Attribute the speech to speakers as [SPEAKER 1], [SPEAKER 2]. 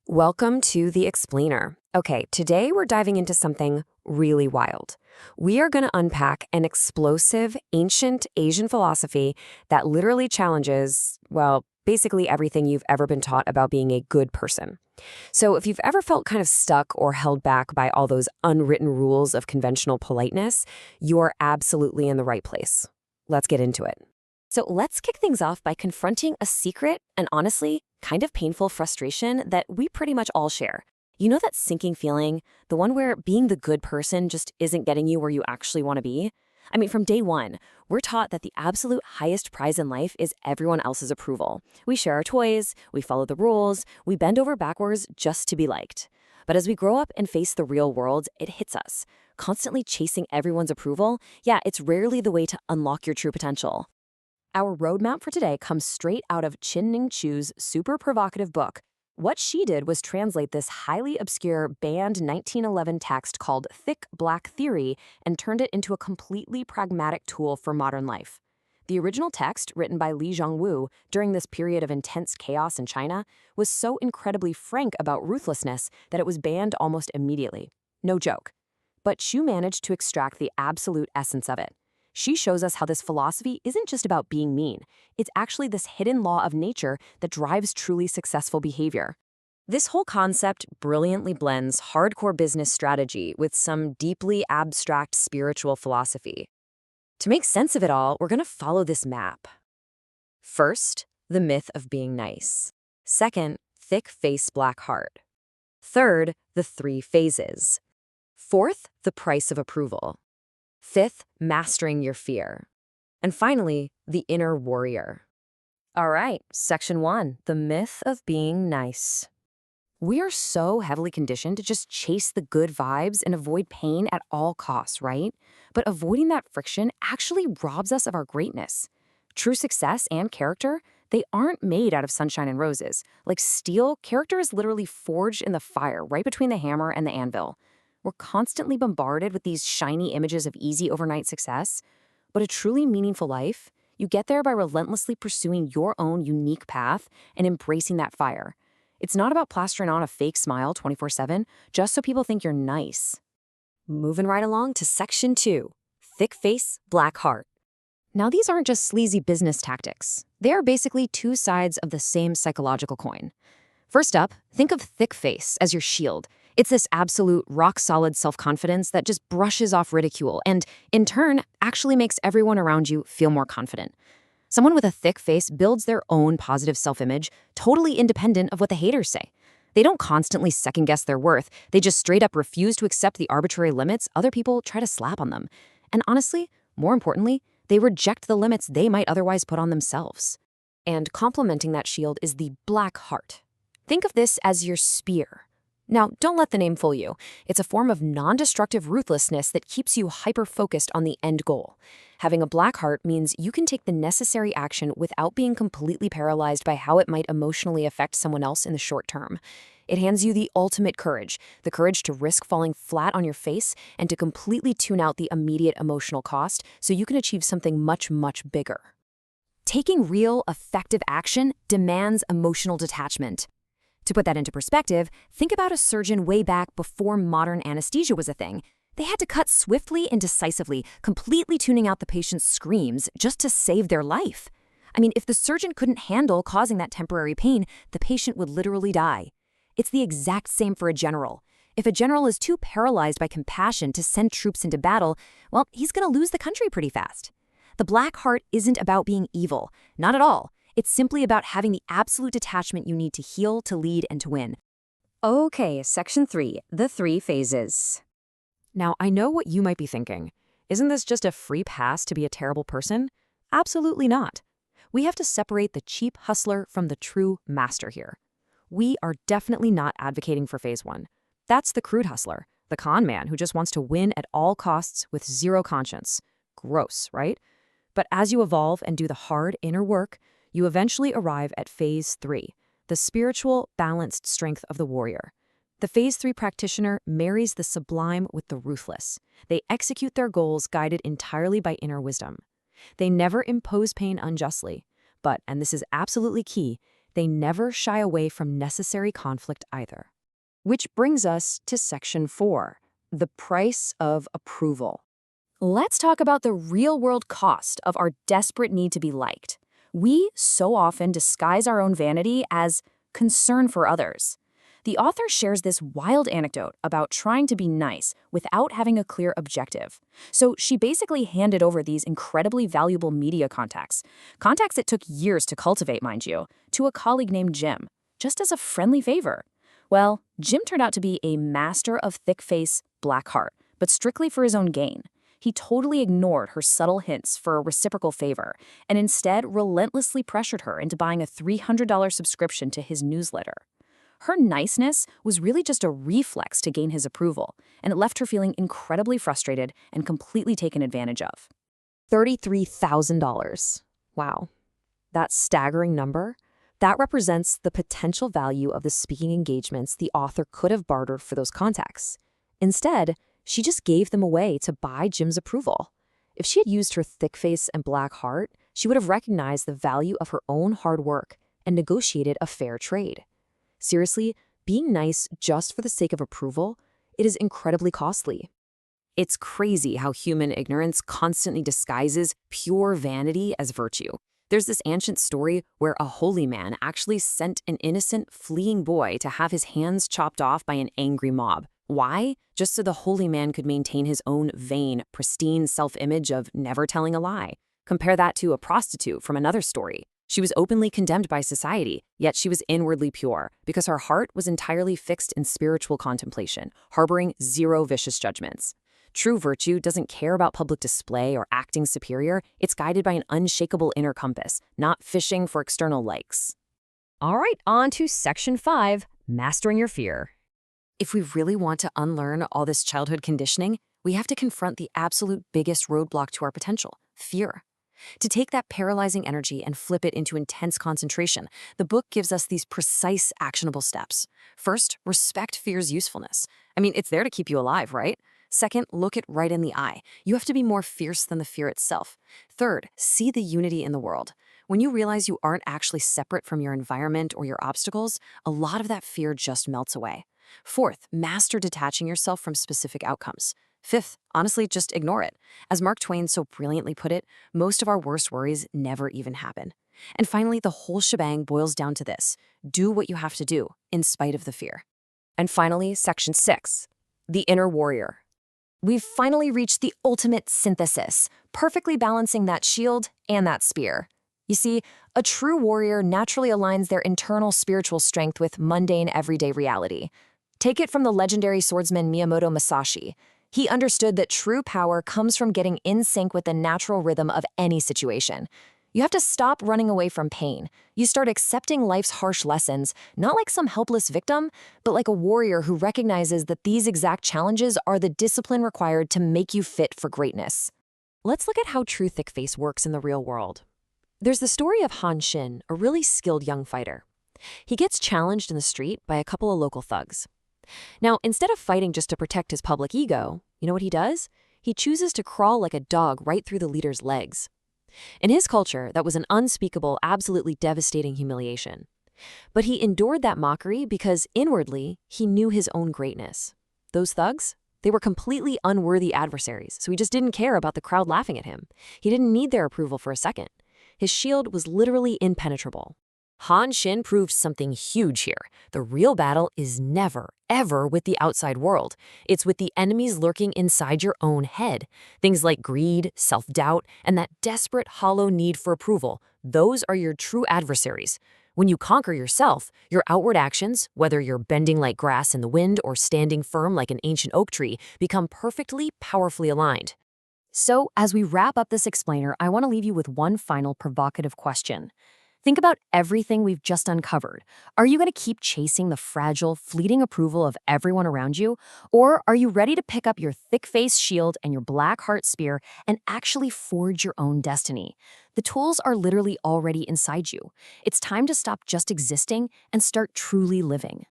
[SPEAKER 1] Welcome to The Explainer. Okay, today we're diving into something really wild. We are going to unpack an explosive, ancient Asian philosophy that literally challenges, well, basically everything you've ever been taught about being a good person. So if you've ever felt kind of stuck or held back by all those unwritten rules of conventional politeness, you're absolutely in the right place. Let's get into it. So let's kick things off by confronting a secret and honestly, kind of painful frustration that we pretty much all share. You know that sinking feeling, the one where being the good person just isn't getting you where you actually want to be? I mean, from day one, we're taught that the absolute highest prize in life is everyone else's approval. We share our toys, we follow the rules, we bend over backwards just to be liked. But as we grow up and face the real world, it hits us. Constantly chasing everyone's approval, yeah, it's rarely the way to unlock your true potential. Our roadmap for today comes straight out of Chinning Chu's super provocative book. What she did was translate this highly obscure banned 1911 text called Thick Black Theory and turned it into a completely pragmatic tool for modern life. The original text, written by Li Zhang Wu during this period of intense chaos in China, was so incredibly frank about ruthlessness that it was banned almost immediately. No joke. But Chu managed to extract the absolute essence of it. She shows us how this philosophy isn't just about being mean. It's actually this hidden law of nature that drives truly successful behavior. This whole concept brilliantly blends hardcore business strategy with some deeply abstract spiritual philosophy. To make sense of it all, we're going to follow this map. First, the myth of being nice. Second, thick face, black heart. Third, the three phases. Fourth, the price of approval. Fifth, mastering your fear. And finally, the inner warrior. All right, section 1, the myth of being nice. We are so heavily conditioned to just chase the good vibes and avoid pain at all costs, right? But avoiding that friction actually robs us of our greatness. True success and character, they aren't made out of sunshine and roses. Like steel, character is literally forged in the fire right between the hammer and the anvil. We're constantly bombarded with these shiny images of easy overnight success, but a truly meaningful life, you get there by relentlessly pursuing your own unique path and embracing that fire. It's not about plastering on a fake smile 24/7 just so people think you're nice. Moving right along to section 2, thick face, black heart. Now these aren't just sleazy business tactics. They are basically two sides of the same psychological coin. First up, think of thick face as your shield. It's this absolute, rock-solid self-confidence that just brushes off ridicule and, in turn, actually makes everyone around you feel more confident. Someone with a thick face builds their own positive self-image, totally independent of what the haters say. They don't constantly second-guess their worth. They just straight-up refuse to accept the arbitrary limits other people try to slap on them. And honestly, more importantly, they reject the limits they might otherwise put on themselves. And complementing that shield is the black heart. Think of this as your spear. Now, don't let the name fool you. It's a form of non-destructive ruthlessness that keeps you hyper-focused on the end goal. Having a black heart means you can take the necessary action without being completely paralyzed by how it might emotionally affect someone else in the short term. It hands you the ultimate courage, the courage to risk falling flat on your face and to completely tune out the immediate emotional cost so you can achieve something much, much bigger. Taking real, effective action demands emotional detachment. To put that into perspective, think about a surgeon way back before modern anesthesia was a thing. They had to cut swiftly and decisively, completely tuning out the patient's screams just to save their life. I mean, if the surgeon couldn't handle causing that temporary pain, the patient would literally die. It's the exact same for a general. If a general is too paralyzed by compassion to send troops into battle, well, he's going to lose the country pretty fast. The black heart isn't about being evil, not at all. It's simply about having the absolute detachment you need to heal, to lead, and to win. Okay, section 3, the three phases. Now, I know what you might be thinking. Isn't this just a free pass to be a terrible person? Absolutely not. We have to separate the cheap hustler from the true master here. We are definitely not advocating for phase 1. That's the crude hustler, the con man who just wants to win at all costs with zero conscience. Gross, right? But as you evolve and do the hard inner work, you eventually arrive at phase 3, the spiritual, balanced strength of the warrior. The phase 3 practitioner marries the sublime with the ruthless. They execute their goals guided entirely by inner wisdom. They never impose pain unjustly, but, and this is absolutely key, they never shy away from necessary conflict either. Which brings us to Section 4, the price of approval. Let's talk about the real-world cost of our desperate need to be liked. We so often disguise our own vanity as concern for others. The author shares this wild anecdote about trying to be nice without having a clear objective. So she basically handed over these incredibly valuable media contacts it took years to cultivate, mind you, to a colleague named Jim, just as a friendly favor. Well, Jim turned out to be a master of thick face, black heart, but strictly for his own gain. He totally ignored her subtle hints for a reciprocal favor and instead relentlessly pressured her into buying a $300 subscription to his newsletter. Her niceness was really just a reflex to gain his approval, and it left her feeling incredibly frustrated and completely taken advantage of. $33,000. Wow. That staggering number, that represents the potential value of the speaking engagements the author could have bartered for those contacts. Instead, she just gave them away to buy Jim's approval. If she had used her thick face and black heart, she would have recognized the value of her own hard work and negotiated a fair trade. Seriously, being nice just for the sake of approval, it is incredibly costly. It's crazy how human ignorance constantly disguises pure vanity as virtue. There's this ancient story where a holy man actually sent an innocent, fleeing boy to have his hands chopped off by an angry mob. Why? Just so the holy man could maintain his own vain, pristine self-image of never telling a lie. Compare that to a prostitute from another story. She was openly condemned by society, yet she was inwardly pure because her heart was entirely fixed in spiritual contemplation, harboring zero vicious judgments. True virtue doesn't care about public display or acting superior. It's guided by an unshakable inner compass, not fishing for external likes. All right, on to Section 5, Mastering Your Fear. If we really want to unlearn all this childhood conditioning, we have to confront the absolute biggest roadblock to our potential, fear. To take that paralyzing energy and flip it into intense concentration, the book gives us these precise, actionable steps. First, respect fear's usefulness. It's there to keep you alive, right? Second, look it right in the eye. You have to be more fierce than the fear itself. Third, see the unity in the world. When you realize you aren't actually separate from your environment or your obstacles, a lot of that fear just melts away. Fourth, master detaching yourself from specific outcomes. Fifth, honestly, just ignore it. As Mark Twain so brilliantly put it, most of our worst worries never even happen. And finally, the whole shebang boils down to this: do what you have to do, in spite of the fear. And finally, Section 6, the inner warrior. We've finally reached the ultimate synthesis, perfectly balancing that shield and that spear. You see, a true warrior naturally aligns their internal spiritual strength with mundane everyday reality. Take it from the legendary swordsman Miyamoto Musashi. He understood that true power comes from getting in sync with the natural rhythm of any situation. You have to stop running away from pain. You start accepting life's harsh lessons, not like some helpless victim, but like a warrior who recognizes that these exact challenges are the discipline required to make you fit for greatness. Let's look at how true thick face works in the real world. There's the story of Han Xin, a really skilled young fighter. He gets challenged in the street by a couple of local thugs. Now, instead of fighting just to protect his public ego, you know what he does? He chooses to crawl like a dog right through the leader's legs. In his culture, that was an unspeakable, absolutely devastating humiliation. But he endured that mockery because inwardly, he knew his own greatness. Those thugs, they were completely unworthy adversaries, so he just didn't care about the crowd laughing at him. He didn't need their approval for a second. His shield was literally impenetrable. Han Xin proved something huge here. The real battle is never, ever with the outside world. It's with the enemies lurking inside your own head. Things like greed, self-doubt, and that desperate, hollow need for approval. Those are your true adversaries. When you conquer yourself, your outward actions, whether you're bending like grass in the wind or standing firm like an ancient oak tree, become perfectly, powerfully aligned. So, as we wrap up this explainer, I want to leave you with one final provocative question. Think about everything we've just uncovered. Are you going to keep chasing the fragile, fleeting approval of everyone around you? Or are you ready to pick up your thick-faced shield and your black heart spear and actually forge your own destiny? The tools are literally already inside you. It's time to stop just existing and start truly living.